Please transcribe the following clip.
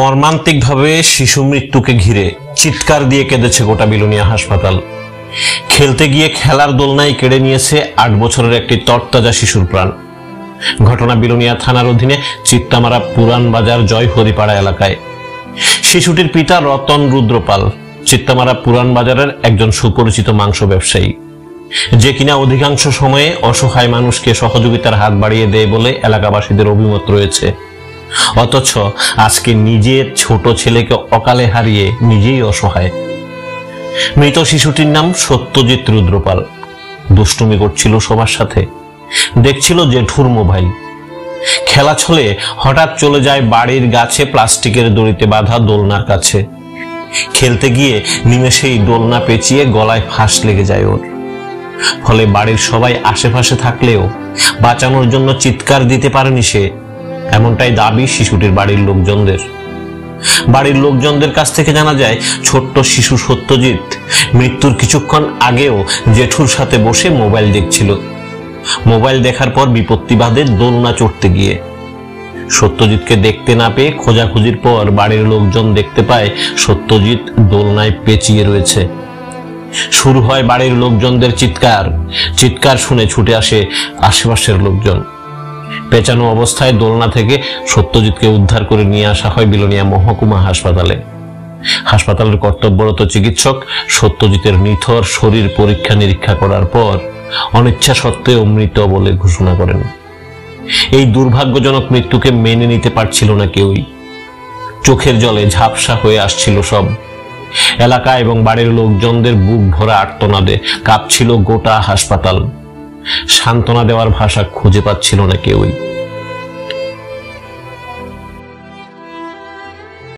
মর্মান্তিকভাবে শিশু মৃত্যুকে ঘিরে চিৎকার দিয়ে কেঁদেছে গোটা বিলোনিয়া হাসপাতাল। খেলতে গিয়ে খেলার দোলনায় কেড়ে নিয়েছে 8 বছরের একটি তরতাজা শিশুর প্রাণ। ঘটনা বিলোনিয়া থানার অধীনে চিত্তামারা পুরান বাজার জয় হরিপাড়া এলাকায়। শিশুটির পিতা রতন রুদ্রপাল চিত্তামারা পুরান বাজারের একজন সুপরিচিত মাংস ব্যবসায়ী, যে কিনা অধিকাংশ সময়ে অসহায় মানুষকে সহযোগিতার হাত বাড়িয়ে দেয় বলে এলাকাবাসীদের অভিমত রয়েছে। অথচ আজকে নিজের ছোট ছেলেকে অকালে হারিয়ে নিজেই অসহায়। মৃত শিশুটির নাম সত্যজিৎ রুদ্রপাল। দুষ্টুমি করছিল সবার সাথে, দেখছিল জেঠুর মোবাইল। খেলা ছলে হঠাৎ চলে যায় বাড়ির গাছে প্লাস্টিকের দড়িতে বাঁধা দোলনার কাছে। খেলতে গিয়ে নিমেষেই দোলনা পেঁচিয়ে গলায় ফাঁস লেগে যায় ওর। ফলে বাড়ির সবাই আশেপাশে থাকলেও বাঁচানোর জন্য চিৎকার দিতে পারেনি সে, এমনটাই দাবি শিশুটির বাড়ির লোকজনদের। বাড়ির লোকজনদের কাছ থেকে জানা যায়, ছোট্ট শিশু সত্যজিৎ মৃত্যুর কিছুক্ষণ আগেও জেঠুর সাথে বসে মোবাইল দেখছিল। মোবাইল দেখার পর বিপত্তি বাধে দোলনা চড়তে গিয়ে। সত্যজিৎকে দেখতে না পেয়ে খোঁজাখুঁজির পর বাড়ির লোকজন দেখতে পায় সত্যজিৎ দোলনায় পেঁচিয়ে রয়েছে। শুরু হয় বাড়ির লোকজনদের চিৎকার। চিৎকার শুনে ছুটে আসে আশেপাশের লোকজন। পেঁচানো অবস্থায় দোলনা থেকে সত্যজিৎকে উদ্ধার করে নিয়ে আসা হয় বিলোনিয়া মহকুমা হাসপাতালে। হাসপাতালের কর্তব্যরত চিকিৎসক সত্যজিতের নিথর শরীর পরীক্ষা নিরীক্ষা করার পর অনিচ্ছা সত্ত্বেও মৃত বলে ঘোষণা করেন। এই দুর্ভাগ্যজনক মৃত্যুকে মেনে নিতে পারছিল না কেউই। চোখের জলে ঝাপসা হয়ে আসছিল সব। এলাকা এবং বাড়ির লোকজনদের বুক ভরা আর্তনাদে কাঁপছিল গোটা হাসপাতাল। সান্ত্বনা দেওয়ার ভাষা খুঁজে পাচ্ছিল না কেউই।